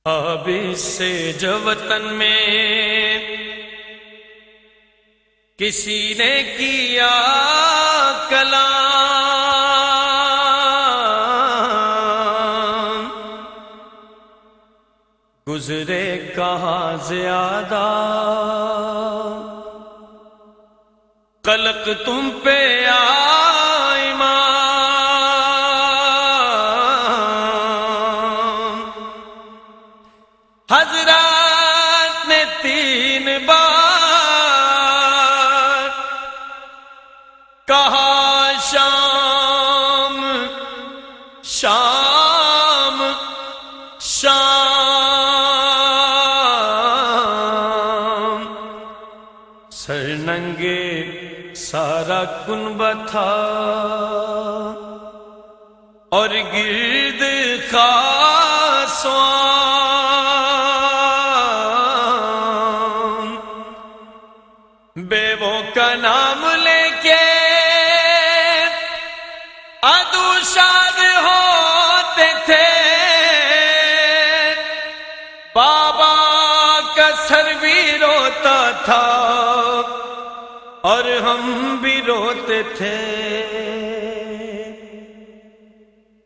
اب اس سے جو وطن میں کسی نے کیا کلام، گزرے کہاں زیادہ قلق تم پہ حضرات نے 3 بار کہا شام شام شام، سر ننگے سارا کنبہ تھا اور گرد خاصواں، بیووں کا نام لے کے عدو شاد ہوتے تھے، بابا کا سر بھی روتا تھا اور ہم بھی روتے تھے۔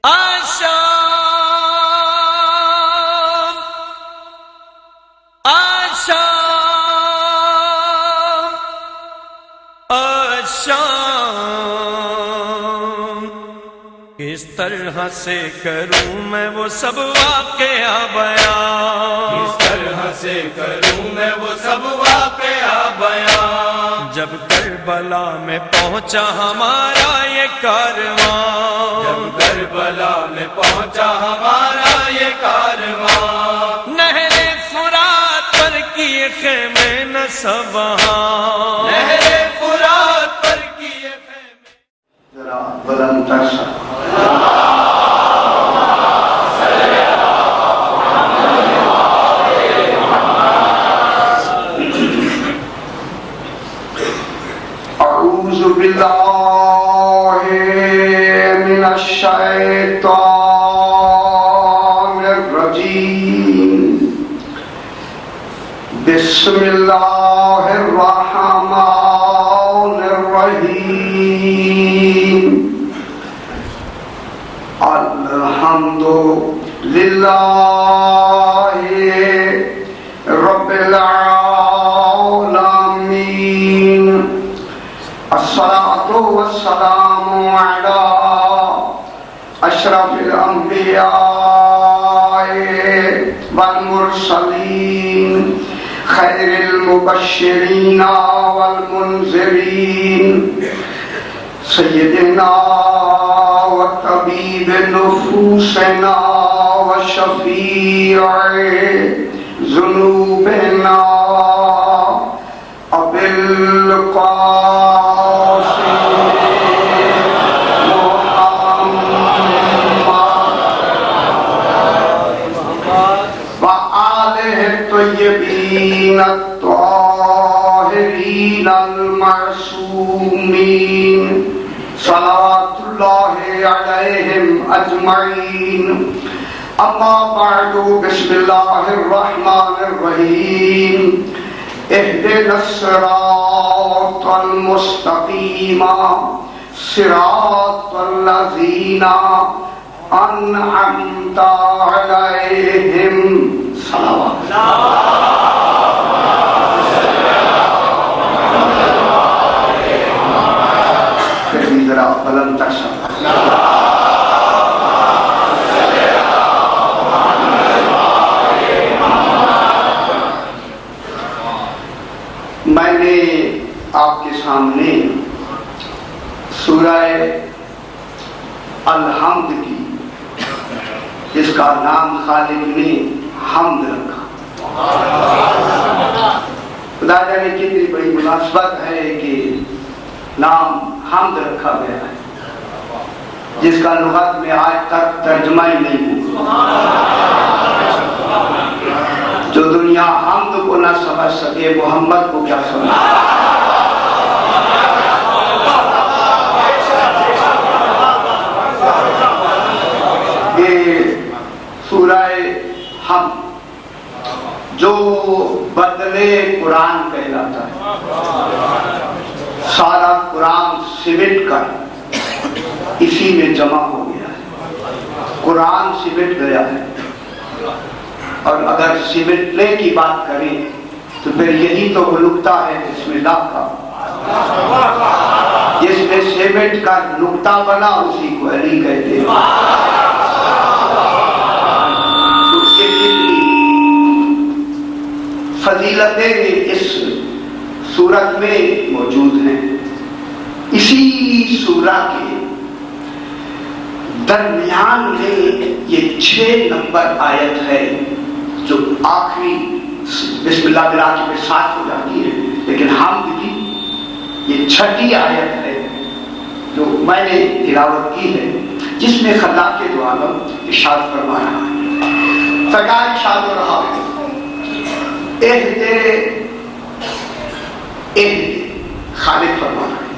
آشام آشام آشام، کس طرح سے کروں میں وہ سب واقعہ بیان، کس طرح سے کروں میں وہ سب واقعہ بیان، جب کربلا میں پہنچا ہمارا یہ کارواں، جب کربلا میں پہنچا ہمارا یہ کارواں، نہر فرات پر کیے خیمے نصب وہاں، نہر فرات پر کیے خیمے۔ ذرا بلند تر سا اعوذ باللہ من الشیطان الرجیم، بسم اللہ الرحمن الرحیم، الحمد للہ رب العالمین، الصلاة والسلام على اشرف الانبیاء والمرسلین، خیر المبشرین والمنذرین، سیدنا وطبیب نفوسنا وشفیع ذنوبنا ابی القاسم الطيبين الطاهرين المعصومين، صلوات الله عليهم أجمعين، أما بعد، بسم الله الرحمن الرحيم، اهدنا الصراط المستقيم، صراط الذين أنعمت عليهم، صلوات ذرا بلند تر سا میں نے آپ کے سامنے سورہ الحمد کی، جس کا نام خالق نے حمد رکھا، خدا جانے کتنی بڑی مناسبت ہے کہ نام حمد رکھا گیا ہے، جس کا لغت میں آج تک ترجمہ ہی نہیں ہوا۔ جو دنیا حمد کو نہ سمجھ سکے، محمد کو کیا سمجھ سکے؟ یہ سورہ حمد جو بدلے قرآن کہلاتا ہے، سارا قرآن سمٹ کر اسی میں جمع ہو گیا ہے، قرآن سمٹ گیا ہے۔ اور اگر سمٹنے کی بات کریں تو پھر یہی تو وہ نقطہ ہے بسم اللہ کا، جس میں سیمنٹ کا نقطہ بنا اسی کو علی کہتے ہیں۔ اس کے کتنی فضیلتیں اس سورت میں موجود ہیں۔ اسی سورہ کے درمیان میں یہ 6 نمبر آیت ہے جو آخری بسم اللہ ملا کے ساتھ ہو جاتی ہے، لیکن ہم بھی یہ 6ٹھی آیت ہے جو میں نے تلاوت کی ہے، جس میں خطاب کے دو عالم ارشاد فرما رہا ہے۔ سرکار ارشاد ہو رہا ہے خالق فرما رہا ہے،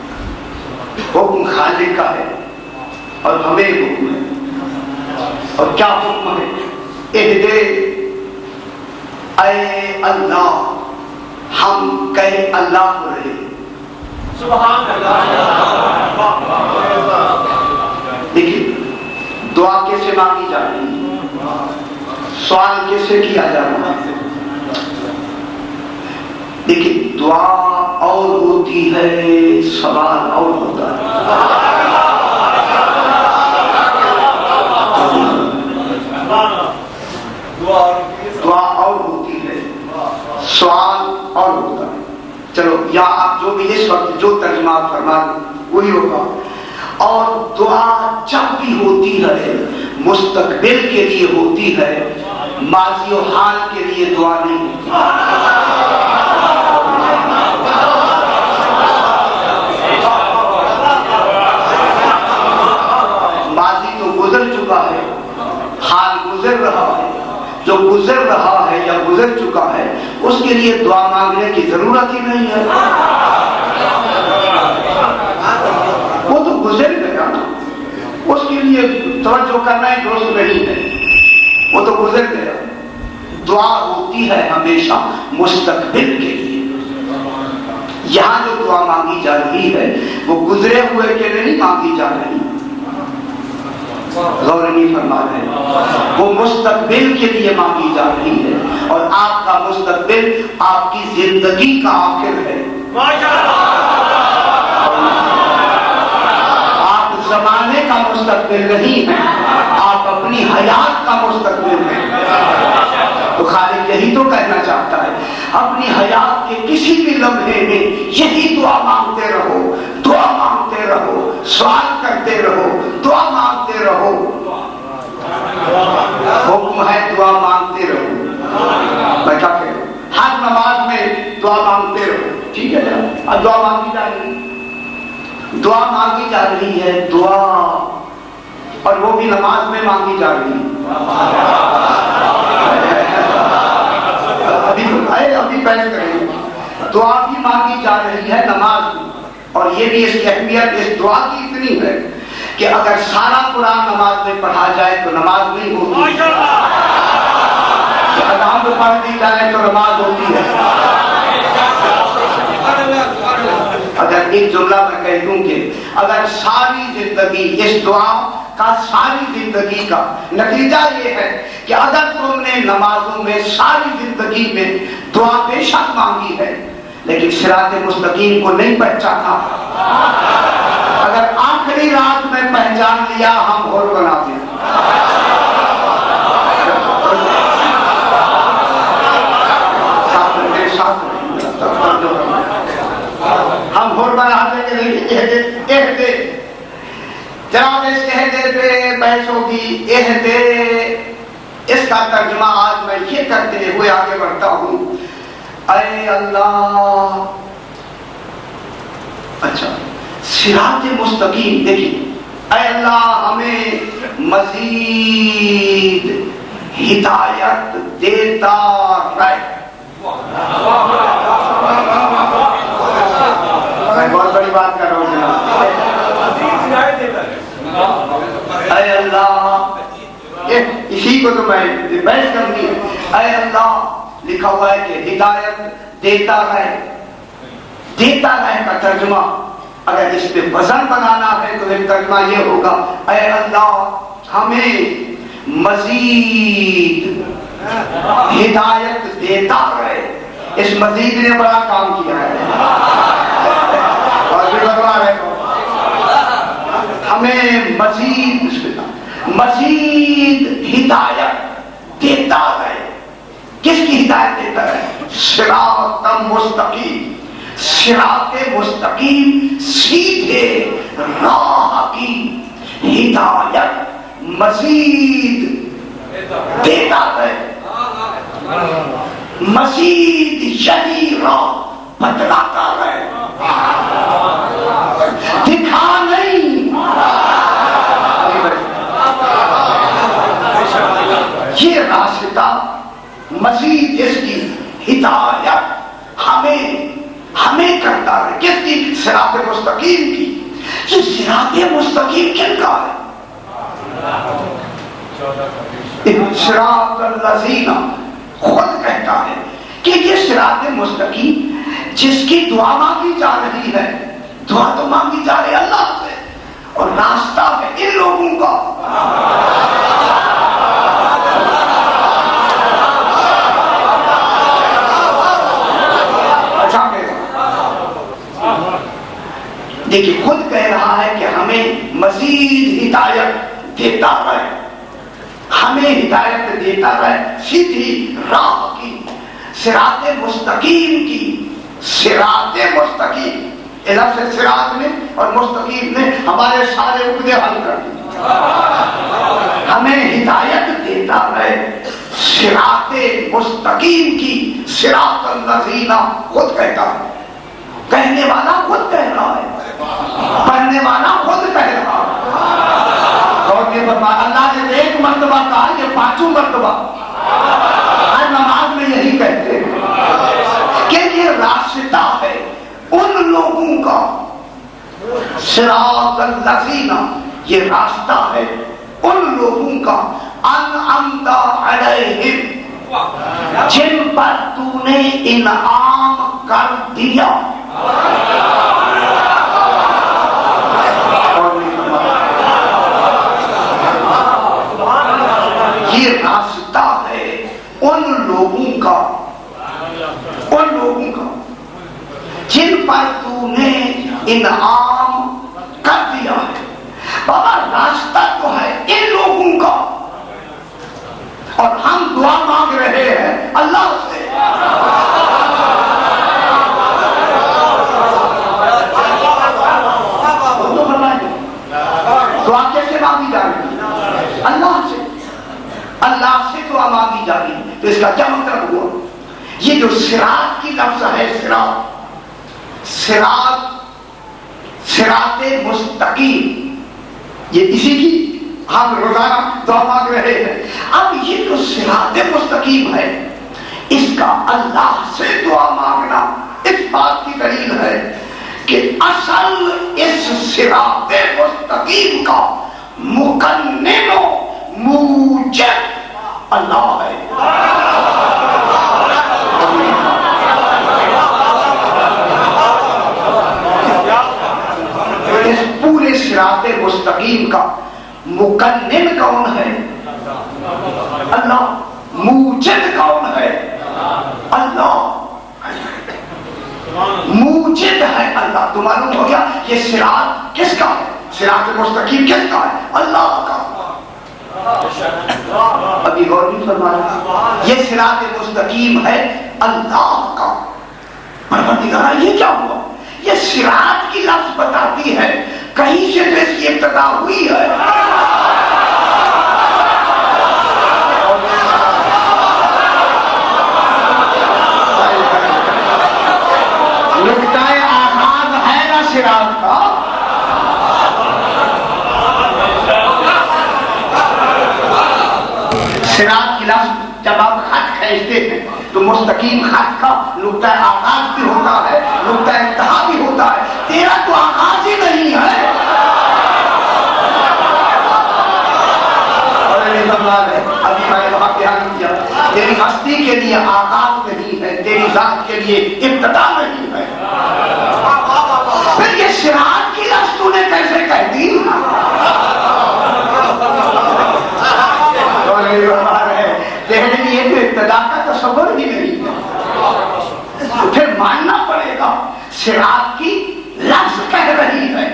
حکم خالق کا ہے اور ہمیں حکم ہے، اور کیا حکم ہے؟ اہدے اے اللہ، ہم کہے اللہ ہو رہے، سبحان اللہ۔ دیکھیے دعا کیسے مانگی جا رہی ہے، سوال کیسے کیا جا رہا ہے۔ دیکھیے دعا اور ہوتی ہے، سوال اور ہوتا ہے۔ دعا اور ہوتی ہے، سوال اور ہوتا ہے۔ چلو یا آپ جو بھی اس وقت جو ترجمہ فرما وہی ہوگا۔ اور دعا جب بھی ہوتی ہے مستقبل کے لیے ہوتی ہے، ماضی و حال کے لیے دعا نہیں ہوتی۔ ماضی تو گزر چکا ہے، حال گزر رہا ہے، جو گزر رہا ہے یا گزر چکا ہے اس کے لیے دعا مانگنے کی ضرورت ہی نہیں ہے، وہ تو گزر گیا، اس کے لیے توجہ کرنا ہی درست نہیں ہے، وہ تو گزر گیا۔ دعا ہوتی ہے ہمیشہ مستقبل کے لیے۔ یہاں جو دعا مانگی جا رہی ہے وہ گزرے ہوئے کے لیے نہیں مانگی جا رہی، غور نہیں فرما رہے، وہ مستقبل کے لیے مانگی جا رہی ہے۔ اور آپ کا مستقبل آپ کی زندگی کا آخر ہے، آپ زمانے کا مستقبل نہیں ہے، آپ اپنی حیات کا مستقبل ہیں۔ تو خالق یہی تو کہنا چاہتا ہے، اپنی حیات کے کسی بھی لمحے میں یہی دعا مانگتے رہو، دعا مانگتے رہو، سوال کرتے رہو، دعا مانگتے رہو۔ حکم ہے دعا مانگتے رہو۔ میں کیا کہہ رہا ہوں، ہر نماز میں دعا مانگتے رہو، ٹھیک ہے؟ اب دعا مانگی جا رہی ہے، دعا مانگی جا رہی ہے، دعا، اور وہ بھی نماز میں مانگی جا رہی ہے۔ ابھی بحث کریں، دعا بھی مانگی جا رہی ہے نماز میں، اور یہ بھی اس کی اہمیت اس دعا کی اتنی ہے کہ اگر سارا قرآن نماز میں پڑھا جائے تو نماز نہیں ہوتی، اذان میں پڑھ دی جائے تو نماز ہوتی ہے۔ اگر ایک جملہ میں کہہ دوں کہ اگر ساری زندگی اس دعا کا، ساری زندگی کا نتیجہ یہ ہے کہ اگر تم نے نمازوں میں ساری زندگی میں دعا بے شک مانگی ہے لیکن صراط مستقیم کو نہیں پہچانا، اگر آخری رات میں پہچان لیا ہم اور بنا دیں، ہم اور بنا دیں کہ جناب اس عہدے پہ بحث ہوگی۔ عہدے اس کا ترجمہ آج میں یہ کرتے ہوئے آگے بڑھتا ہوں، اے اللہ، اچھا صراط مستقیم، دیکھیے اے اللہ ہمیں مزید ہدایت دیتا رہے۔ میں بہت بڑی بات کر رہا ہوں جناب، اے اللہ، اسی کو تو میں بحث کرنی ہے، اے اللہ لکھا ہوا ہے کہ ہدایت دیتا ہے کا ترجمہ اگر اس پہ وزن بنانا ہے تو ایک ترجمہ یہ ہوگا، اے اللہ ہمیں مزید ہدایت دیتا رہے۔ اس مزید نے بڑا کام کیا ہے، اور بھی بتلا رہے ہو، ہمیں مزید ہدایت دیتا رہے۔ کس کی ہدایت دیتا ہے؟ صراط مستقیم، صراط مستقیم، سیدھے راہ کی ہدایت مزید دیتا ہے، مزید یہی راہ بتلاتا ہے، دکھا نہیں۔ یہ راستہ مزید اس کی ہدایت ہمیں کرتا ہے، کس کی؟ صراط مستقیم کی۔ یہ صراط مستقیم کن کا ہے؟ صراط الذین خود کہتا ہے کہ یہ صراط مستقیم جس کی دعا مانگی جا رہی ہے، دعا تو مانگی جا رہی ہے اللہ سے، اور راستہ ہے ان لوگوں کا۔ دیکھیے خود کہہ رہا ہے کہ ہمیں مزید ہدایت دیتا رہے، ہمیں ہدایت دیتا رہے سیدھی راہ کی، صراط مستقیم کی۔ صراط مستقیم، لفظ صراط نے اور مستقیم نے ہمارے سارے عقدے حل کر دیے۔ ہمیں ہدایت دیتا رہے صراط مستقیم کی، صراط الذین خود کہتا ہے، کہنے والا خود کہہ رہا ہے، پڑھنے والا خود کہہ رہا ہے۔ اور یہ اللہ نے ایک مرتبہ کہا، یہ 5 مرتبہ ہر نماز میں یہی کہتے ہیں کہ یہ راستہ ہے ان لوگوں کا، صراط الذین، یہ راستہ ہے ان لوگوں کا، انعمت علیہم، جن پر تو نے انعام کر دیا۔ یہ راستہ ہے ان لوگوں کا جن پر تو نے انعام کر دیا ہے۔ بابا راستہ تو ہے ان لوگوں کا، اور ہم دعا مانگ رہے ہیں اللہ سے۔ دعا کیسے مانگی جا رہی ہے؟ اللہ سے دعا مانگی جا رہی ہے۔ تو اس کا کیا مطلب ہوا؟ یہ جو صراط کی لفظ ہے، صراط مستقیم، یہ اسی کی ہم روزانہ دعا مانگ رہے ہیں۔ اب یہ جو صراط مستقیم ہے، اس کا اللہ سے دعا مانگنا اس بات کی دلیل ہے کہ اصل اس صراط مستقیم کا مقنن و موجد اللہ ہے۔ اس پورے صراط مستقیم کا مقنن کون ہے؟ اللہ۔ موجد کون ہے؟ اللہ۔ موجد ہے اللہ۔ تو معلوم ہو گیا یہ صراط کس کا ہے؟ صراط مستقیم کس کا ہے؟ اللہ کا۔ ابھی غور نہیں فرمایا، یہ صراط مستقیم ہے اللہ کا۔ پروردگارہ یہ کیا ہوا؟ یہ صراط کی لفظ بتاتی ہے کہیں سے تو اس کی ابتدا ہوئی ہے۔ نقطۂ آغاز ہے نا صراط کا، صراط کی لفظ جب آپ خط کھینچتے ہیں تو مستقیم خط کا نقطۂ آغاز بھی ہوتا ہے، نقطۂ انتہا بھی ہوتا ہے۔ تیرا تو آغاز ہی نہیں ہے۔ ابھی میں نے وہاں بیان کیا تیری ہستی کے لیے آغاز نہیں ہے، تیری ذات کے لیے ابتدا نہیں ہے۔ پھر یہ صراط کی لفظ تو نے کیسے کہہ دی؟ تیرے لیے تو ابتدا کا تصور ہی نہیں ہے، پھر ماننا پڑے گا صراط کی لفظ کہہ رہی ہے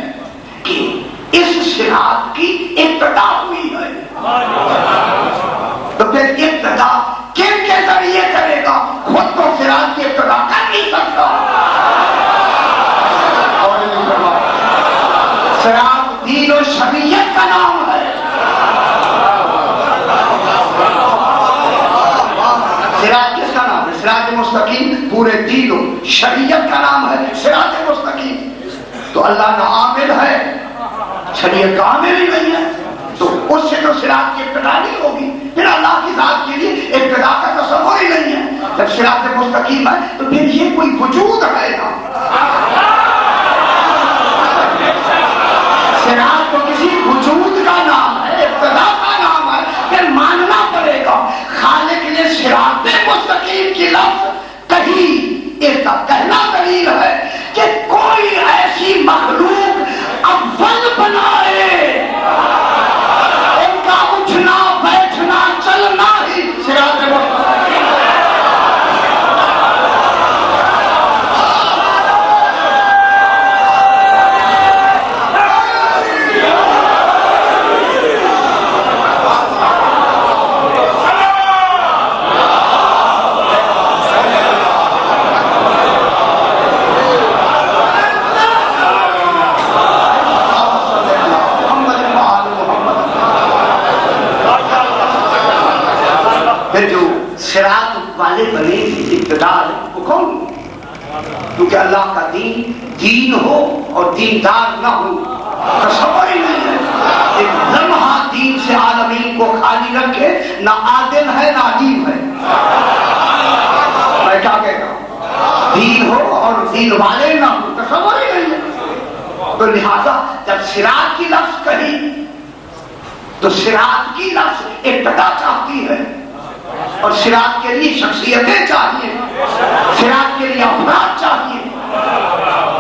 کہ اس صراط کی ابتدا ہوئی ہے، تو پھر ابتدا کن کے ذریعے کرے گا؟ خود تو صراط کی ابتدا کر نہیں سکتا۔ صراط دین و شریعت کا نام ہے۔ صراط کس کا نام ہے؟ صراط مستقیم پورے دین و شریعت کا نام ہے صراط مستقیم۔ تو اللہ کا عامل ہے، شریعت کا عامل ہی نہیں ہے، تو اس سے تو صراط کی ابتدا نہیں ہوگی۔ پھر اللہ کی ذات کے لیے ابتدا کا تصور ہی نہیں ہے۔ جب صراط مستقیم ہے تو پھر یہ کوئی وجود ہے نا، صراط تو کسی وجود کا نام ہے، ابتدا کا نام ہے۔ پھر ماننا پڑے گا خالق نے صراط مستقیم کی لفظ کہی، اس کا کہنا دلیل ہے کہ کوئی ایسی مخلوق اول بنائے، ان کا اٹھنا بیٹھنا چلنا ہی صراط مستقیم۔ صراط والے بنے کی ابتدا وہ کون؟ کیونکہ اللہ کا دین دین ہو اور دیندار نہ ہو تصور ہی نہیں ہے۔ ایک لمحہ دین سے عالمین کو خالی رکھے، نہ عادل ہے نہ علیم ہے۔ میں کیا کہتا ہوں؟ دین ہو اور دین والے نہ ہو تصور ہی نہیں ہے۔ تو لہذا جب صراط کی لفظ کہی تو صراط کی لفظ ابتدا چاہتی ہے، اور صراط کے لیے شخصیتیں چاہیے، صراط کے لیے افراد چاہیے۔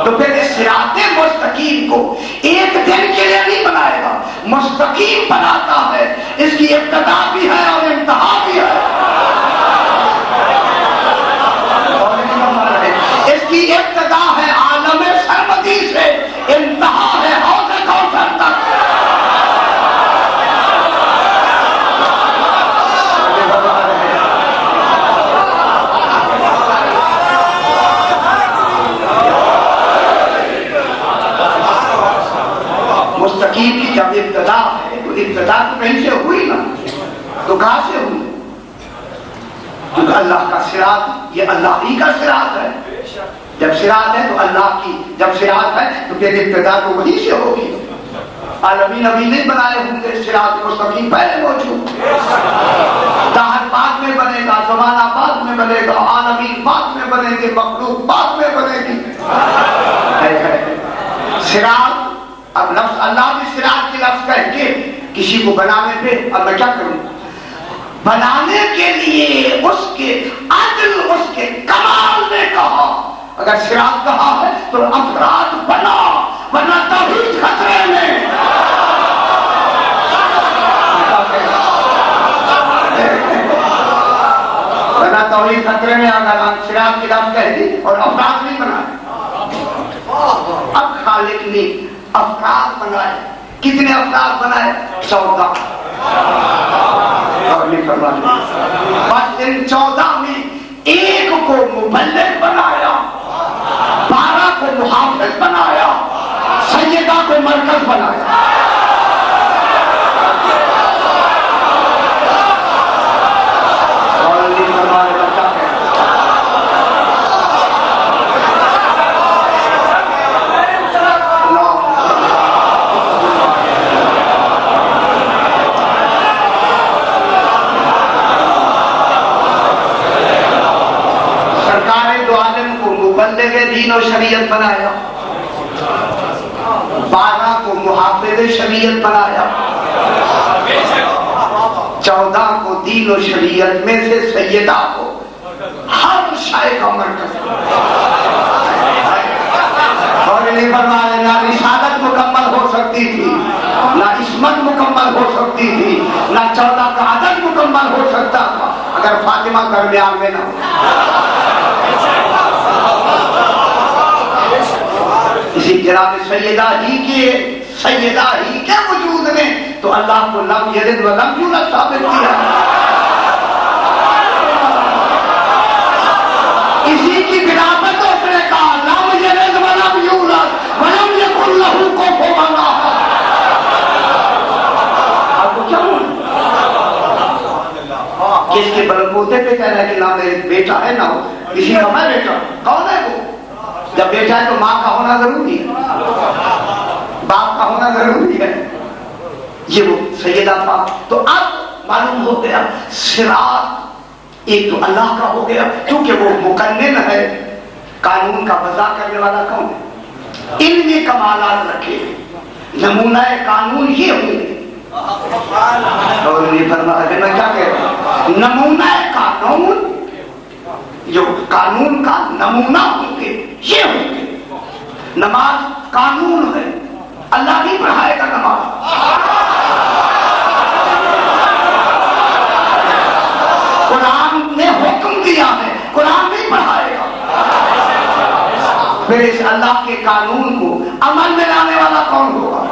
تو پھر اس صراط مستقیم کو ایک دن کے لیے نہیں بنائے گا، مستقیم بناتا ہے، اس کی ابتدا بھی ہے اور انتہا بھی ہے۔ اس کی ابتدا ہے عالم سرمدی سے، انتہا ہے حوض کوثر تک۔ مستقیم کی جب ابتدا ہے تو ابتدا تو کہیں سے ہوئی نا، تو کہاں سے ہوئی؟ کیونکہ اللہ کا صراط یہ اللہ ہی کا صراط ہے۔ جب صراط ہے تو اللہ کی، جب صراط ہے تو پھر ابتدا تو وہی سے ہوگی۔ عالمین ابھی نہیں بنائے ہوں گے، صراط مستقیم پہلے موجود، دہر بعد میں بنے گا، زمانہ بعد میں بنے گا، عالمین بعد میں بنے گے، مخلوق بعد میں بنے گی۔ صراط اب لفظ اللہ بھی صراط کی لفظ کہہ کے کسی کو بنانے پہ، اب میں کیا کروں؟ بنانے کے لیے اس کے عدل، اس کے کمال نے کہا۔ اگر صراط کہا ہے تو افراد بنا، ورنہ توحید خطرے میں۔ ورنہ توحید خطرے میں، اگر صراط کی لفظ کہہ دی اور افراد نہیں بنائے۔ اب خالق نے افراد بنائے، کتنے افراد بنائے؟ 14۔ بس ان 14 میں ایک کو مبلغ بنایا، 12 کو محافظ بنایا، سیدہ کو مرکز بنایا۔ دین و شریعت بنایا، 12 کو محافظ شریعت بنایا، 14 کو دین و شریعت میں سے سیدہ کو ہر شے کا مرکز، اور یہ فرما رہے نہ رسالت مکمل ہو سکتی تھی، نہ عصمت مکمل ہو سکتی تھی، نہ 14 کا عدد مکمل ہو سکتا تھا اگر فاطمہ درمیان میں نہ ہو۔ اسی جناب سیدہ ہی کے وجود میں تو اللہ کو لم یلد ولم یولد ثابت کیا، اسی کی بنا پر تو اس نے کہا لم یلد ولم یولد ولم یکن لہ کفوا احد۔ آپ کو کیا ہوا؟ کس کے بلبوتے پہ کہہ رہا ہے کہ نہ میرے بیٹا ہے نہ ہو کسی کا میں بیٹا؟ کون ہے وہ؟ جب بیٹا ہے تو ماں کا ہونا ضروری ہے، باپ کا ہونا ضروری ہے، یہ وہ سیدہ تھا۔ تو اب معلوم ہو گیا صراط ایک تو اللہ کا ہو گیا کیونکہ وہ مقنن ہے، قانون کا وضع کرنے والا کون ہے؟ ان میں کمالات رکھے، نمونہ قانون یہ ہوئے، اور یہ فرمایا میں کیا کہہ رہا ہوں، نمونہ قانون جو قانون کا نمونہ ہوں گے یہ ہوں گے۔ نماز قانون ہے، اللہ نہیں پڑھائے گا نماز، قرآن نے حکم دیا ہے، قرآن نہیں پڑھائے گا۔ پھر اس اللہ کے قانون کو عمل میں لانے والا کون ہوگا؟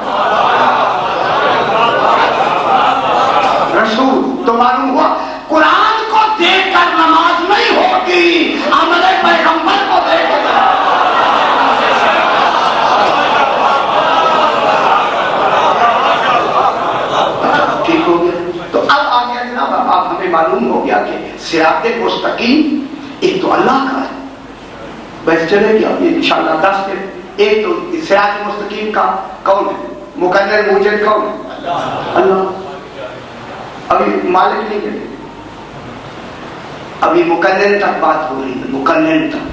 رسول۔ تو معلوم ہوا قرآن کو دیکھ کر نماز نہیں ہوگی، عمل پیغمبر کو دیکھ کر۔ ٹھیک ہو گیا؟ تو اب آ گیا جناب، اب ہمیں معلوم ہو گیا کہ صراط مستقیم ایک تو اللہ کا ہے، بس چلے گیا یہ انشاءاللہ 10 دن۔ ایک تو صراط مستقیم کا کون ہے؟ مقرر موجد کون ہے؟ اللہ۔ ابھی مالک نہیں ہے، ابھی مقنن تک بات ہو رہی ہے، مقنن تک۔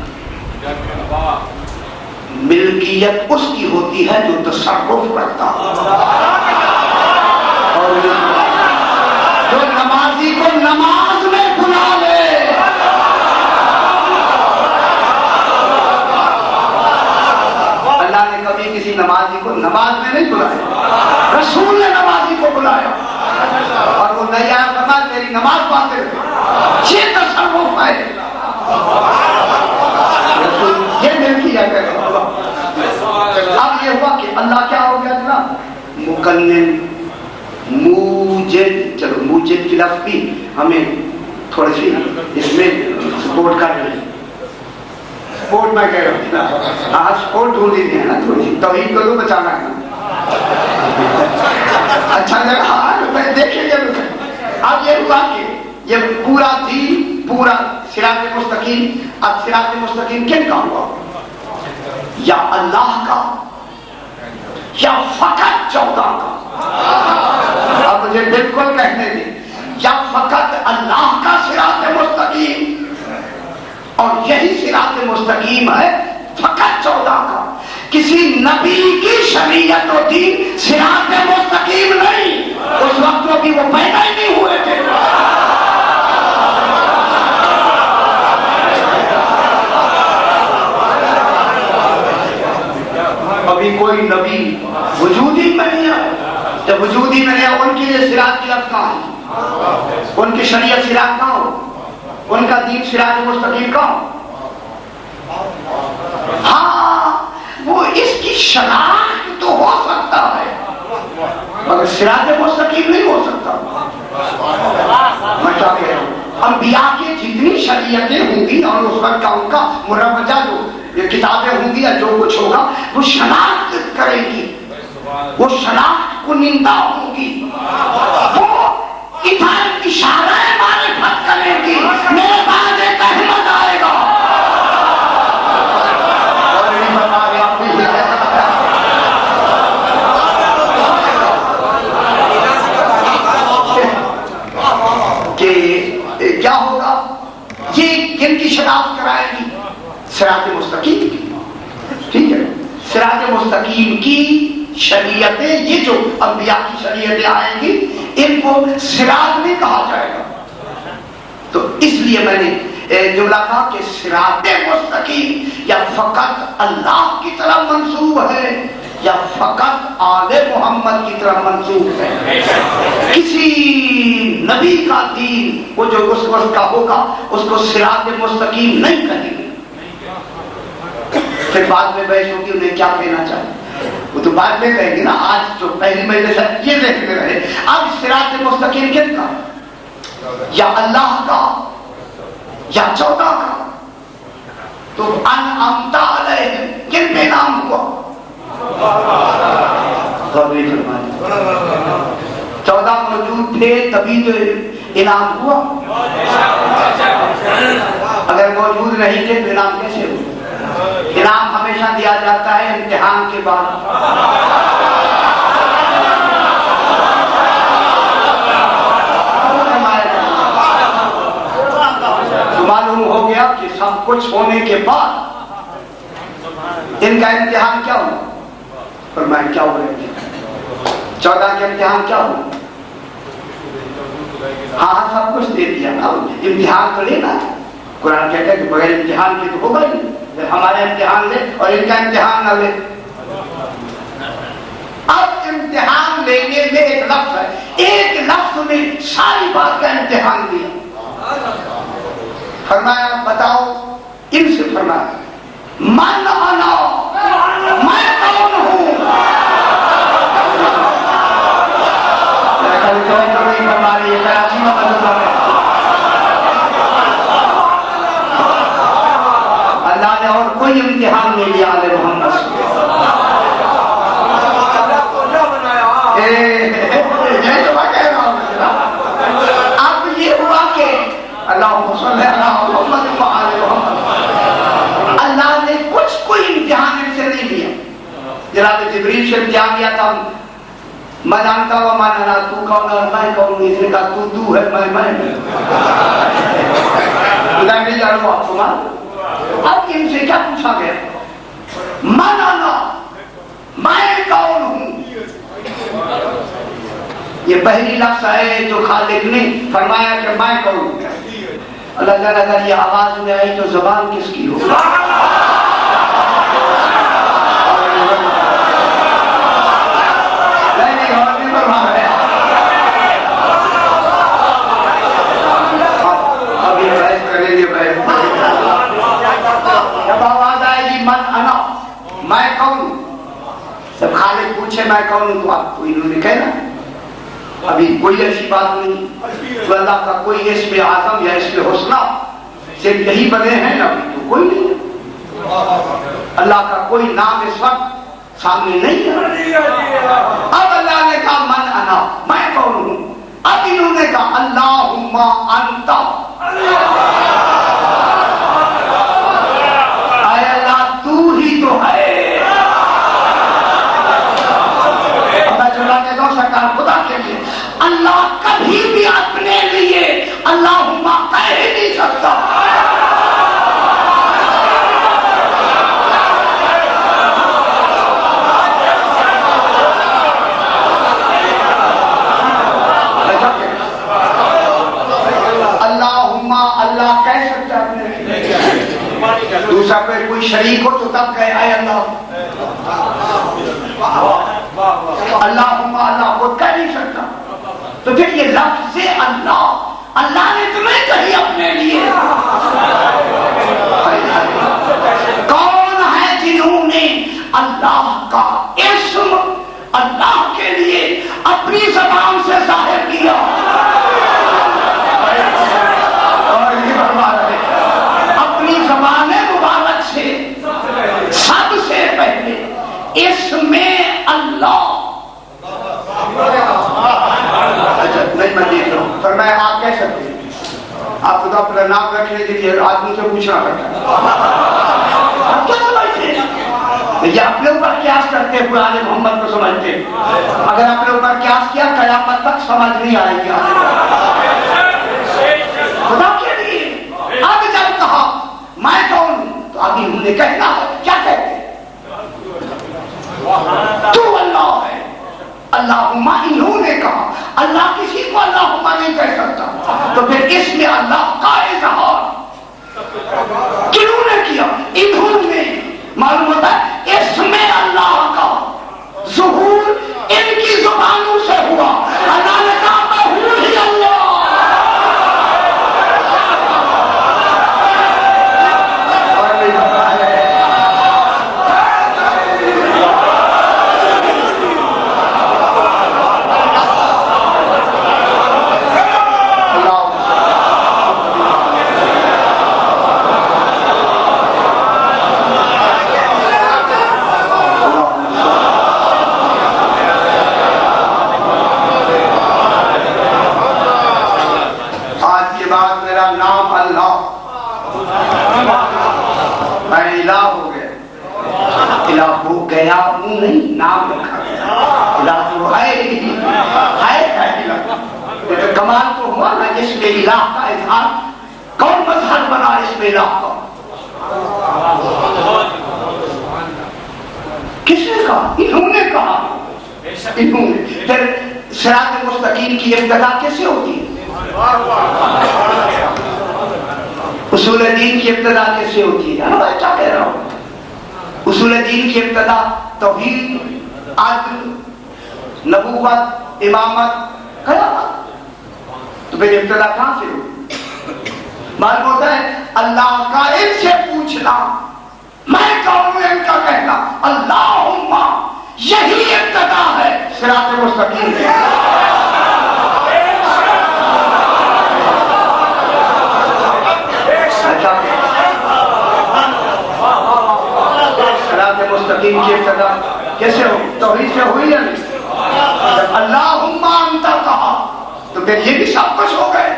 ملکیت اس کی ہوتی ہے جو تصرف کرتا اور جو نمازی کو نماز میں بلا لے۔ اللہ نے کبھی کسی نمازی کو نماز میں نہیں بلایا، رسول نے نمازی کو بلایا اور وہ نہیں آیا فرمایا تیری نماز باطل ہے، یہ تصرف ہے، یہ ملکیت ہے۔ اب یہ ہوا کہ اللہ کیا ہو گیا جناب؟ مقنن موجد۔ چلو موجد کی لفظ بھی ہمیں تھوڑی سی اس میں سپورٹ کر رہی ہے، سپورٹ میں کہہ رہا ہوں، آج سپورٹ ڈھونڈ ہی ہے نا، تھوڑی سی توحید کو تو بچانا ہے نا۔ اچھا لگا دیکھیں گے۔ اب یہ ہوا کہ یہ پورا دین، پورا صراط مستقیم، اب صراط مستقیم کن کا ہوا؟ یا اللہ کا یا فقط 14 کا؟ اب مجھے بالکل کہنے دیں، یا فقط اللہ کا صراط مستقیم، اور یہی صراط مستقیم ہے فقط 14 کا۔ کسی نبی کی شریعت و دین صراط مستقیم نہیں، اس وقت وہ بھی وہ پیدا ہی نہیں ہوئے تھے۔ ابھی کوئی نبی وجود ہی میں نہیں آیا، جب وجود ہی میں نہیں آیا ان کے لیے صراط کی لفظ کہاں ہے؟ ان کی شریعت صراط کہاں ہو؟ ان کا دین صراط مستقیم کہاں ہو؟ ہاں وہ اس کی شناخت تو ہو سکتا ہے مگر صراط مستقیم نہیں ہو سکتا۔ میں کیا کہہ رہا ہوں، انبیاء کی جتنی شریعتیں ہوں گی اور اس وقت کا ان کا مروجہ جو یہ کتابیں ہوں گی یا جو کچھ ہوگا وہ شناخت کرے گی، وہ شناخت کنندہ ہوں گی، وہ ادھر اشارہ معرفت کرے گی، میرے بعد ایک احمد آئے گا۔ کیا ہوگا؟ یہ کن کی شناخت کرائے گی؟ صراط مستقیم کی، ٹھیک ہے، صراط مستقیم کی شریعتیں، یہ جو انبیاء کی شریعتیں آئیں گی ان کو صراط نہیں کہا جائے گا. تو اس لیے میں نے جملہ کہا کہ صراط مستقیم یا فقط اللہ کی طرف منسوب ہے یا فقط آل محمد کی طرف منسوب ہے. کسی نبی کا دین وہ جو اس وقت کا ہوگا اس کو صراط مستقیم نہیں کہیں گے. پھر بعد میں بحث ہوگی انہیں کیا کہنا چاہیے وہ تو بعد میں کہیں گے نا. آج جو پہلی مجلس ہے یہ دیکھتے رہے. اب صراط مستقیم کن کا؟ یا اللہ کا یا 14 کا؟ تو انعمت علیہم کن پہ نام ہوا؟ 14 موجود تھے تبھی تو انعام ہوا. اگر موجود نہیں تھے تو انعام کیسے ہوا؟ انعام ہمیشہ دیا جاتا ہے امتحان کے بعد. تو معلوم ہو گیا کہ سب کچھ ہونے کے بعد ان کا امتحان کیا ہوا. فرمایا کیا ہوا؟ 14 کے امتحان کیا ہوا؟ ہاں سب کچھ دے دیا نا, امتحان تو لینا ہے. قرآن کہتا ہے کہ بغیر امتحان کے تو ہوگا ہی نہیں. ہمارے امتحان لے اور ان کا امتحان نہ لے. اب امتحان لینے میں ایک لفظ ہے, ایک لفظ میں ساری بات کا امتحان دیا. فرمایا بتاؤ ان سے, فرمایا من انا, میں کون ہوں. ہماری کراچی میں مدد ہے. اللہ نے اور کوئی امتحان نہیں لیا آل محمد سے. یہ تو میں کہہ رہا ہوں. اب یہ ہوا کہ اللہم صلی اللہ محمد و آل محمد, اللہ نے کچھ کوئی امتحان ان سے نہیں لیا. جناب جبریل سے امتحان لیا تھا, میں جانتا ہوں میں نہ تو کون ہے میں کون. اس نے کہا تو ہے میں خدا نہیں جانو آپ کو. اب ان سے کیا پوچھا گیا؟ من انا, میں کون ہوں. یہ پہلی لفظ ہے جو خالق نے فرمایا کہ میں کون ہوں. اللہ تعالیٰ اگر یہ آواز میں آئی تو زبان کس کی ہو؟ ابھی بحث کریں گے. جب آواز آئے گی من انا, میں کون ہوں, جب خالق پوچھے میں کون ہوں تو آپ کو انہوں نے کہنا. ابھی کوئی ایسی بات نہیں. تو اللہ کا کوئی اسم اعظم یا اسم حسنہ صرف یہی بنے ہیں, ابھی تو کوئی نہیں. اللہ کا کوئی نام اس وقت سامنے نہیں ہے. اب اللہ نے کہا من انا, میں کون ہوں. اب انہوں نے کہا اللہم انت, اے اللہ تو ہی تو ہے. میں چلا کے دو سرکار خدا کے لیے, اللہ کبھی بھی اپنے لیے اللہم کہہ ہی نہیں سکتا. اللہ کہہ سکتا ہے دوسرا پہ کوئی شریک ہو تو تب کہے اے اللہ. اللہم اللہ خود کہہ نہیں سکتا. تو پھر یہ لفظ اللہ, اللہ نے تمہیں کہی اپنے لیے. کون ہے جنہوں نے اللہ کا اسم اللہ کے لیے اپنی زبان سے ظاہر کیا؟ اپنی زبان مبارک سے سب سے پہلے اس میں اللہ. اچھا نہیں میں دیکھ رہا ہوں. فرمایا آپ کہہ سکتے ہیں, آپ خدا اپنا نام رکھنے کے لیے آدمی سے پوچھنا پڑتا ہے. آپ کیا سمجھتے ہیں؟ یہ اپنے اوپر قیاس کرتے ہوئے آل محمد کو سمجھتے ہیں. اگر اپنے اوپر قیاس کیا قیامت تک سمجھ نہیں آئے گی خدا کے لیے. اب جب کہا میں کون ہوں تو ابھی انہوں نے کہنا ہے کیا کہتے ہیں؟ تو اللہ ہے. اللہم انہوں نے کہا, اللہ کس نہیں کہہ سکتا، تو پھر اس میں اللہ کا اظہار کنہوں نے کیا؟ انہوں نے۔ معلوم ہوتا ہے اس میں اللہ کا ظہور ان کی زبانوں سے ہوا۔ اللہ نے کہا میں ہوں ہی اللہ۔ گیا ہوں نہیں، نام رکھا گیا الہ تو ہے ہی ہے۔ کمال تو ہوا نا جس میں الہ کا اظہار، کون مظہر بنا اس میں الہ کا؟ کس نے کہا؟ انہوں نے کہا، انہوں نے۔ پھر صراط مستقیم کی ابتدا کیسے ہوتی ہے؟ اصول دین کی ابتدا کیسے ہوتی ہے؟ میں کیا کہہ رہا ہوں؟ اصول دین کی ابتدا توحید، عدل، نبوت، امامت، قیامت۔ تو پھر ابتدا کہاں سے ہوئی؟ معلوم ہوتا ہے اللہ کا ان سے پوچھنا، میں کون ہوں ان کا کہنا اللہم، یہی ابتدا ہے صراط مستقیم کی۔ مستقیم کی ابتدا کیسے ہو؟ توحید سے ہوئی یا نہیں؟ جب اللہم انت کہا تو پھر یہ بھی سب کچھ ہو گئے۔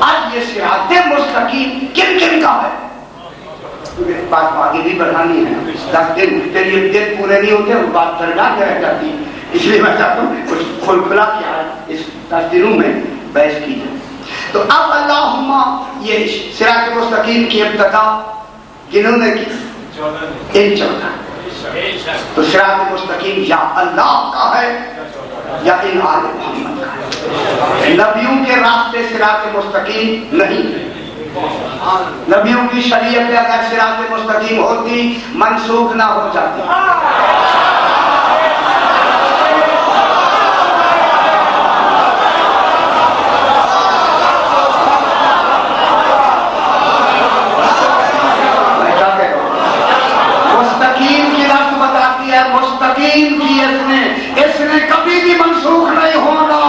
آج یہ صراط مستقیم کن کن کا ہے؟ بات آگے بھی بڑھانی ہے، 10 دن پھر یہ دن پورے نہیں ہوتے، وہ بات درمیان میں رہ جاتی، اس لیے میں چاہتا ہوں کچھ کھل کھلا کیا ہے اس 10 دنوں میں بحث کی جائے۔ تو اب اللہم، یہ صراط مستقیم کی ابتدا جنہوں نے کی؟ ان 14۔ تو صراط مستقیم یا اللہ کا ہے یا ان آل محمد کا ہے۔ نبیوں کے راستے صراط مستقیم نہیں۔ نبیوں کی شریعت میں اگر صراط مستقیم ہوتی منسوخ نہ ہو جاتی۔ مستقیم کی اس نے کبھی بھی منسوخ نہیں ہونا۔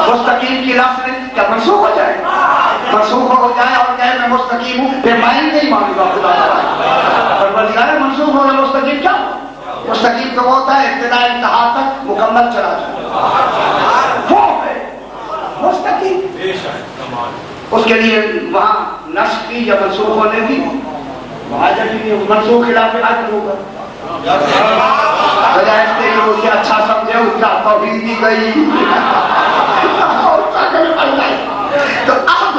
مستقیم کی لفظ نے کیا منسوخ ہو جائے؟ منسوخ ہو جائے اور کہے میں مستقیم ہوں، پھر میں نہیں مانوں گا خدا تعالیٰ منسوخ ہو جائے۔ مستقیم کیا؟ مستقیم تو ہوتا ہے ابتدا انتہا تک مکمل چلا جائے، وہ ہے مستقیم۔ اس کے لیے وہاں نسخ کی یا منسوخ ہونے کی وہاں جب منسوخ خلاف عدل ہوگا، بجائے اس کے لیے اسے اچھا سمجھے اس کا توحید دی گئی۔ تو اب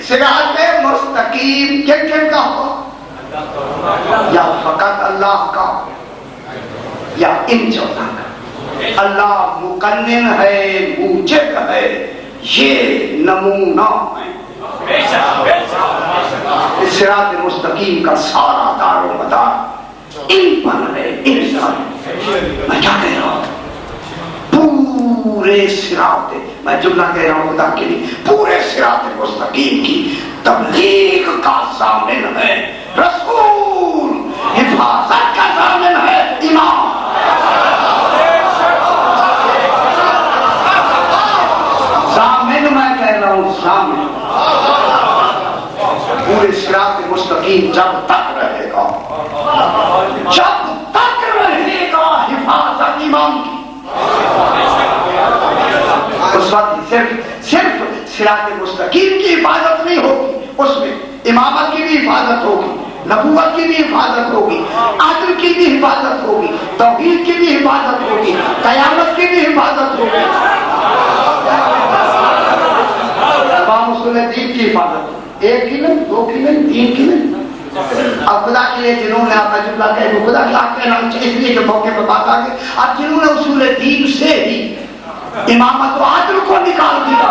صراط مستقیم کن کن کا ہوا؟ یا فقط اللہ کا یا ان 14 کا؟ اللہ مقنن ہے، موجب ہے، یہ نمونہ ہے۔ صراط مستقیم کا سارا دار و مدار ان پر ہے، ان پر۔ میں کیا کہہ رہا ہوں؟ پورے صراط، میں جملہ کہہ رہا ہوں خدا کے لیے، پورے صراط مستقیم کی تبلیغ کا ضامن ہے رسول، حفاظت کا ضامن ہے امام۔ ضامن میں کہہ رہا ہوں، ضامن۔ پورے صراط مستقیم جب تک رہے گا، جب تک رہے گا حفاظت امام کی، اس وقت صرف صراط مستقیم کی حفاظت نہیں ہوگی، اس میں امامت کی بھی حفاظت ہوگی، نبوت کی بھی حفاظت ہوگی، عدل کی بھی حفاظت ہوگی، توحید کی بھی حفاظت ہوگی، قیامت کی بھی حفاظت ہوگی، تمام اصول دین کی حفاظت ہوگی۔ ایک کی نہیں، دو کی نہیں، تین کی نہیں، اب خدا کے لیے جنہوں نے آپ جملہ کہے وہ خدا کیا کہنا اس لیے کہ موقع پہ بات آ گئی. اب جنہوں نے اصول دین سے ہی امامت و عدل کو نکال دیا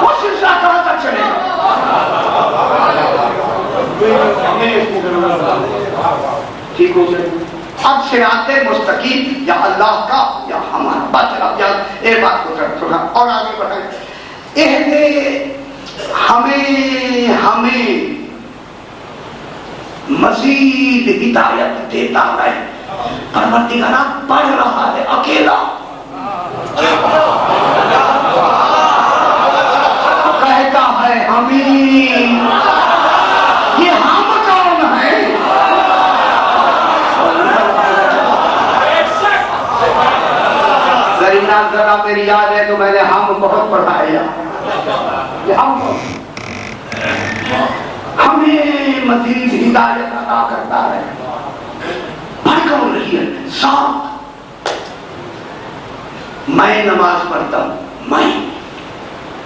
وہ سلسلہ کہاں تک چلے گا؟ ٹھیک ہو جائے. اب صراط مستقیم یا اللہ کا یا ہمارا بات چلا جائے. ایک بات کو تھوڑا اور آگے بڑھائیں. ہمیں مزید ہدایت دیتا ہے. پروردگار پڑھ رہا ہے اکیلا, کہتا ہے ہمیں. یہ ہم کون ہے؟ ذرا میری یاد ہے تو میں نے ہم بہت پڑھایا. ہمیں مزید ہدایت عطا کرتا ہے. پڑھ کون رہی ہے؟ ساتھ. میں نماز پڑھتا ہوں, میں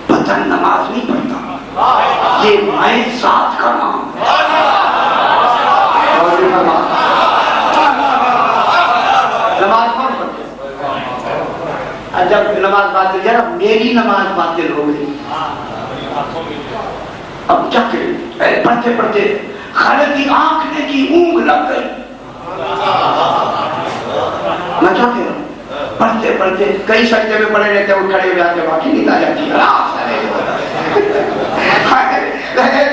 بدن نماز نہیں پڑھتا. یہ میں ساتھ کا نام نماز کون پڑھتے؟ جب نماز باطل جا میری نماز باطل ہو گئی. اب کیا کریں؟ پڑھتے پڑھتے خالد کی آنکھ نے کی اونگ لگ گئی. میں کیا کہہ رہا ہوں؟ پڑھتے پڑھتے کئی سجدے میں پڑے رہتے وہ کھڑے ہو جاتے باقی نیند آ جاتی ہے.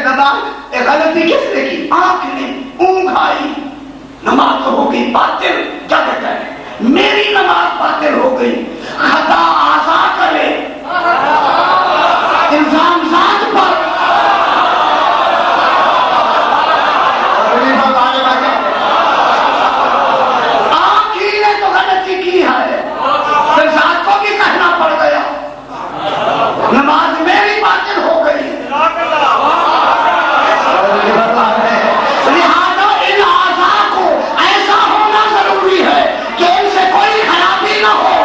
نماز غلطی کس نے کی؟ آنکھ نے اونگ آئی, نماز تو ہو گئی باطل. کیا کہتا ہے؟ میری نماز باطل ہو گئی. خطا آزا کرے الزام ذات پر. آنکھ نے تو غلطی کی ہے, پھر ذات کو بھی کہنا پڑ گیا نماز میری باطل ہو گئی. لہذا ان اعضاء کو ایسا ہونا ضروری ہے کہ ان سے کوئی خرابی نہ ہو.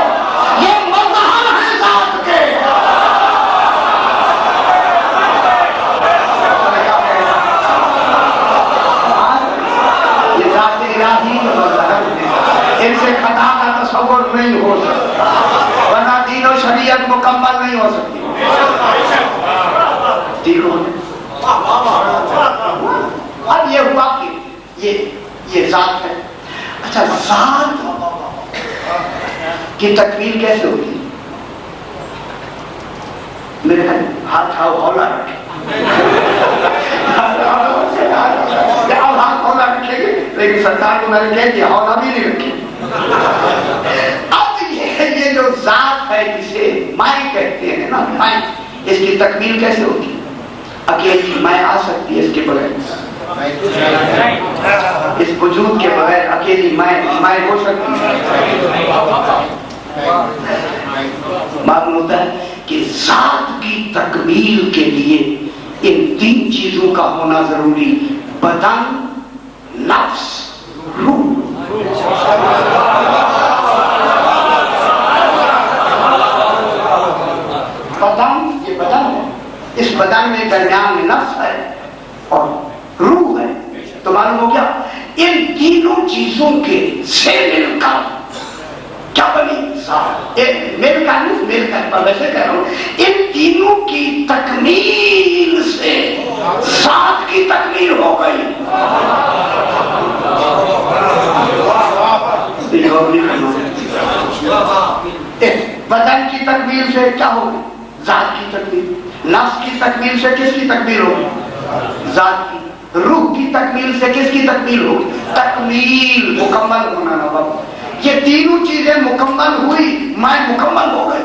یہ مظہر ہے ذات کے. یہ ذات الہی کے مظہر ہے, ان سے خطا کا تصور نہیں ہو سکتا, ورنہ دین و شریعت مکمل نہیں ہو سکتی. ٹھیک ہو. اب یہ ہوا کہ یہ ذات ہے. اچھا, ذات کی تکمیل کیسے ہوتی ہے؟ میرے ہاتھ کھاؤ ہولا رکھے, اب ہاتھ ہولا رکھیں گے, لیکن سرکار کو میں نے کہہ دیا ہولا بھی نہیں رکھے. اب یہ جو ذات ہے جسے میں کہتے ہیں نا, میں, اس کی تکمیل کیسے ہوتی ہے؟ اکیلی میں آ سکتی ہے اس کے بغیر؟ اس وجود کے بغیر اکیلی میں ہو سکتی ہے؟ معلوم ہوتا ہے کہ ذات کی تکمیل کے لیے ان تین چیزوں کا ہونا ضروری: بدن, نفس, روح. بدن, یہ بدن ہے, اس بدن میں درمیان میں نفس ہے اور روح ہے. تو معلوم ہو گیا ان تینوں چیزوں کے سے مل کر کیا بنی ذات. مل کر ویسے کہہ رہا ہوں, ان تینوں کی تکمیل سے ذات کی تکمیل ہو گئی. بدن کی تکمیل سے کیا ہوگی؟ ذات کی تکمیل. نفس کی تکمیل سے کس کی تکمیل ہوگی؟ ذات کی. روح کی تکمیل سے کس کی تکمیل ہوگی؟ تکمیل, مکمل ہونا نہ ہو. یہ تینوں چیزیں مکمل ہوئی, میں مکمل ہو گئی.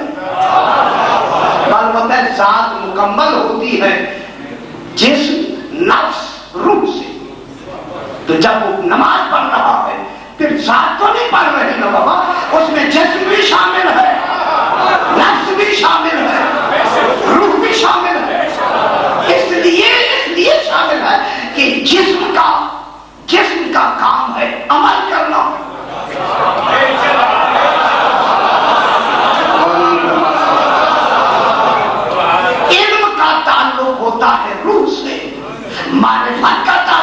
معلوم ہوتا ہے ذات مکمل ہوتی ہے جسم, نفس, روح سے. تو جب وہ نماز پڑھ رہا ہے پھر ذات تو نہیں پڑھ رہی نا بابا, اس میں جسم بھی شامل ہے, نفس بھی شامل ہے, روح بھی شامل ہے. اس لیے شامل ہے کہ جسم کا کام ہے عمل کرنا. علم کا تعلق ہوتا ہے روح سے, معرفت کا تعلق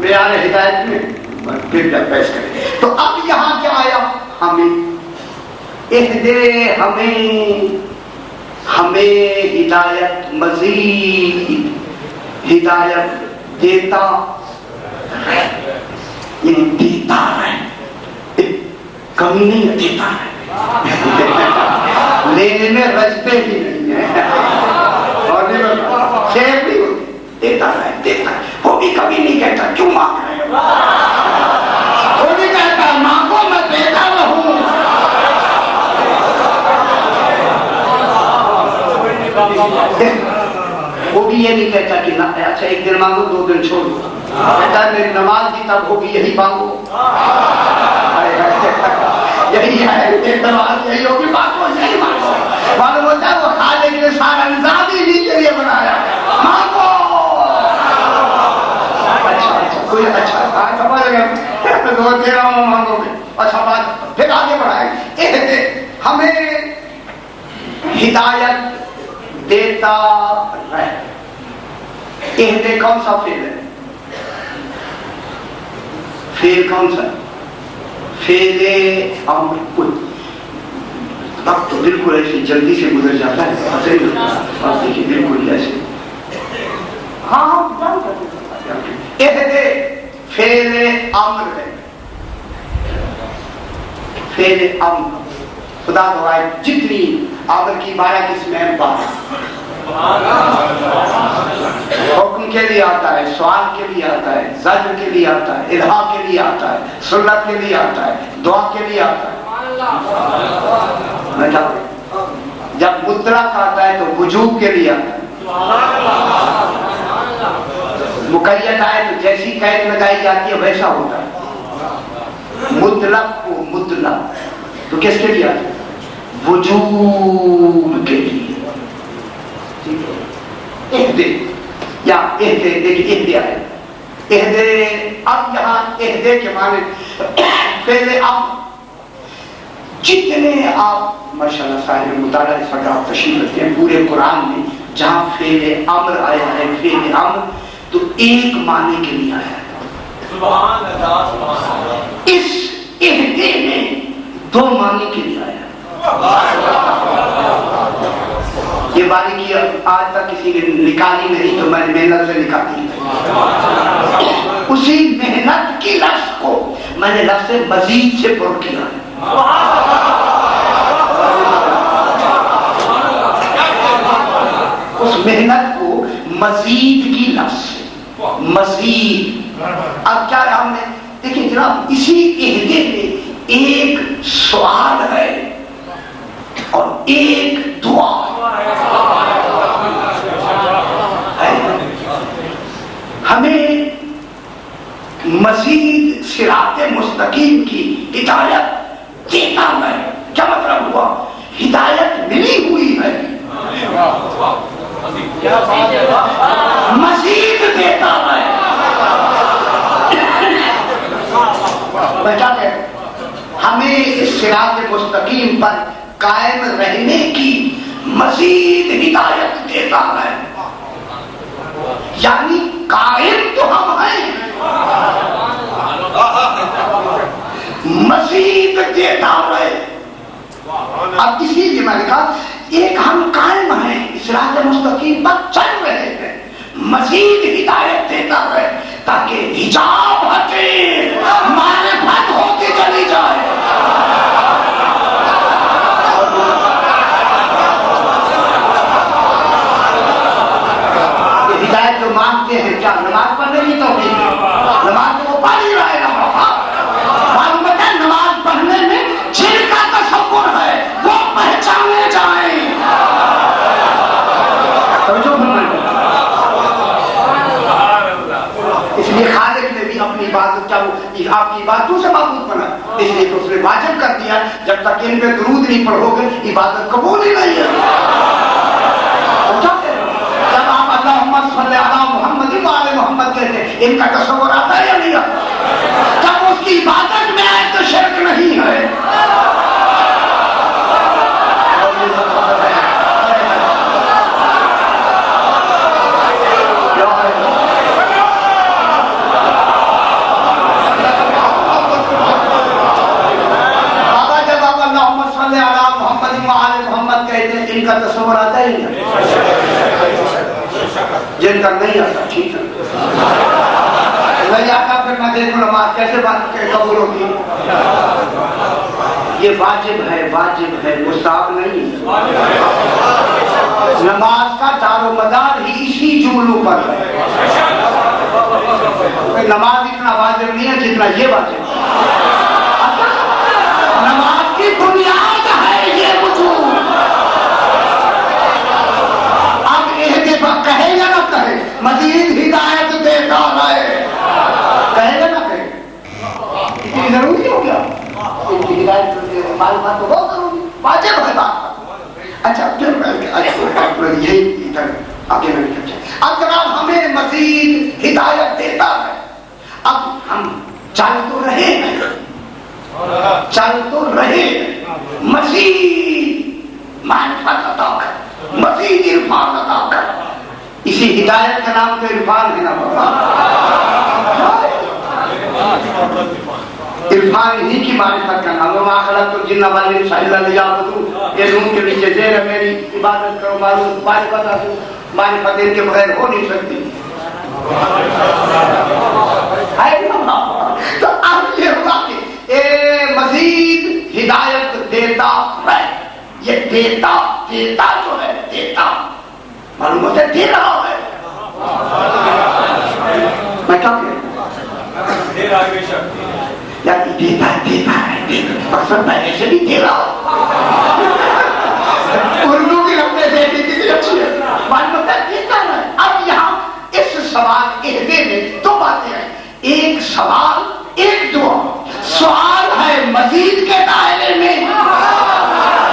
میرے ہدایت میں پھر جب پیش کریں. تو اب یہاں کیا آیا؟ ہمیں ہمیں ہدایت، مزید ہدایت دیتا یعنی دیتا ہے، کمی نہیں دیتا ہے، لینے میں رجتے ہی نہیں ہے اور خیر بھی دیتا ہے، دیتا ہے. وہ بھی کبھی نہیں کہتا کیوں مانگ رہے ہو، وہ بھی کہتا مانگو میں دیتا رہوں. وہ بھی یہ نہیں کہتا کہ اچھا ایک دن مانگو 2 دن چھوڑو، کہتا میری نماز بھی تب ہوگی یہی مانگو، یہی ہے نماز یہی ہوگی مانگو یہی مانگو. معلوم ہوتا ہے وہ کھانے کے لیے سارا نظام ہی نہیں کے لیے بنایا، مانگو. اچھا کوئی اچھا سمجھ گیا، دو دے رہا ہوں مانگو گے. اچھا بات پھر آگے بڑھائیں. ہمیں ہدایت دیتا رہے. اہدے کون سا فعل ہے؟ فعل کون سا؟ فعل امر. وقت تو بالکل ایسے جلدی سے گزر جاتا ہے، دیکھیے بالکل ایسے. ہاں اہدے فعل امر ہے، فعل امر. خدا دعائے جتنی آمر کی 12 قسمیں 12 حکم کے لیے آتا ہے، سوال کے لیے آتا ہے، زجر کے لیے آتا ہے، الہا کے لیے آتا ہے، سنت کے لیے آتا ہے، دعا کے لیے آتا ہے. جب مطلق آتا ہے تو وجوب کے لیے آتا ہے. مقید آئے تو جیسی قید لگائی جاتی ہے ویسا ہوتا ہے. مطلق کو مطلق تو کس کے لیے آتا ہے؟ وجوب کے لیے. اہدے یا اہدے، دیکھیں اہدے آئے اہدے. اب یہاں اہدے کے معنی فعل امر. جتنے آپ ماشاءاللہ صاحب مطالعہ اس وقت آپ تشریف رکھتے ہیں پورے قرآن میں جہاں فعل امر آیا ہے، فعل امر تو ایک معنی کے لیے آیا ہے. سبحان اللہ سبحان اللہ. اس اہدے میں 2 معنی کے لیے آیا ہے. یہ باریکی آج تک کسی نے نکالی نہیں تو میں نے محنت سے نکالی. اسی محنت کی لفظ کو میں نے لفظ مزید سے پر کیا ہے. اس محنت کو مزید کی لفظ سے مزید. اب کیا ہم نے دیکھیں جناب اسی عہدے میں ایک سوال ہے اور ایک دعا ہے. ہمیں مزید صراط مستقیم کی ہدایت دیتا ہے. کیا مطلب ہوا؟ ہدایت ملی ہوئی ہے، مزید دیتا ہے. ہمیں اس صراط مستقیم پر قائم رہنے کی مزید ہدایت دیتا ہے. یعنی قائم تو ہم ہیں، مزید دیتا ہے. اب اسی لیے میں نے کہا ایک ہم قائم ہیں، صراط مستقیم پر چل رہے ہیں، مزید ہدایت دیتا ہے تاکہ حجاب ہٹے، معرفت ہوتی چلی جائے. ہدایت جو مانگتے ہیں کیا نماز پڑھنے کی توفیق ہے؟ نماز تو وہ پڑھ ہی رہے گا. معلوم ہے نماز پڑھنے میں جن کا تصور ہے وہ پہچانے جائیں. اس لیے خالق نے بھی اپنی عبادت کیا آپ کی عبادتوں سے معبود بنا، اس لیے تو اس نے واجب کر دیا جب تک ان پہ درود نہیں پڑھو گے عبادت قبول ہی نہیں ہے. جب آپ اللہم صلی علی محمد و علی محمد کہتے ہیں ان کا تصور آتا ہے یا نہیں آتا؟ جب اس کی عبادت میں آئے تو شرک نہیں ہے. پھر میں دیکھوں نماز کیسے بات قبول ہوتی ہے. یہ واجب ہے مستحب نہیں. نماز کا دار و مدار ہی اسی جملوں پر ہے. نماز اتنا واجب نہیں ہے جتنا یہ واجب ہے. نماز کی بنیاد ہے یہ وجود. اب اہتمام کہے یا نہ کہے مزید ہدایت دیتا رہے, کہے یا نہ کہے اتنی ضروری ہو گیا. ہدایت معلومات تو بہت ضروری واجب ہے بات. اچھا پھر یہی ادھر آگے میں نکل جائے. اب جناب ہمیں مزید ہدایت دیتا ہے. اب ہم چل تو رہے ہیں مزید معرفت عطا کر, مزید عرفان عطا کر. اسی ہدایت کا نام تو عرفان ہے نا بابا. عرفان انہی کی معرفت کا نام ہے. وما خلقت الجن والانس الا لیعبدون. یہ نون کے نیچے زیر ہے میری عبادت کرو. معرفت ان کے بغیر ہو نہیں سکتی. تو اب یہ ہوا کہ مزید ہدایت دیتا ہے. یہ دیتا جو ہے دیتا معلوم ہوتا ہے دے رہا ہے. میں کیا کہہ دیتا ہے مقصد میں ایسے بھی دے رہا ہوں. اردو کی رقمیں دے دی کتنی اچھی ہے. معلوم ہوتا ہے دیتا ہے. اب یہاں اس سوال عہدے میں دو باتیں ہیں. ایک سوال ایک دعا. سوال ہے مزید کے دائرے میں,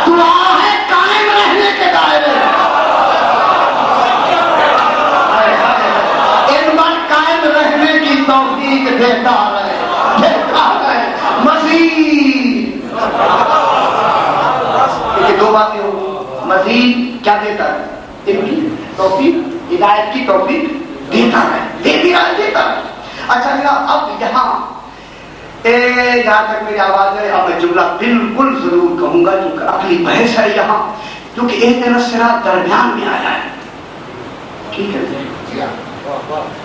دعا ہے قائم رہنے کے دائرے میں. ان پر قائم رہنے کی توفیق دیتا ہے مزید. دو باتیں ہو. مزید کیا دیتا ہے؟ ان کی توفیق, ہدایت کی توفیق دیتا ہے. دے دیا دیتا ہے. اچھا اب یہاں جہاں تک میری آواز ہے اب میں جملہ بالکل ضرور کہوں گا کیونکہ اپنی بحث ہے یہاں, کیونکہ ایک دن صراط درمیان میں آیا ہے. ٹھیک ہے.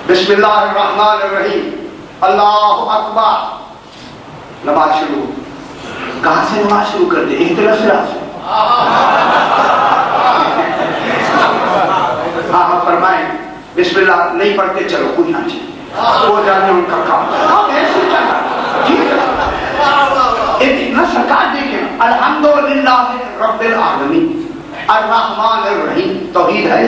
بسم اللہ الرحمن الرحیم. اللہ اکبر. نماز شروع. کہاں سے نماز شروع کر دے؟ ایک دن صراط سے. ہاں فرمائیں بسم اللہ نہیں پڑھتے چلو کوئی نہ چاہیے وہ جانے ان کا کام. ایسے چلا ٹھیک ہے. اتنا سرکار دیکھیں الحمدللہ رب العالمین الرحمن الرحیم توحید ہے.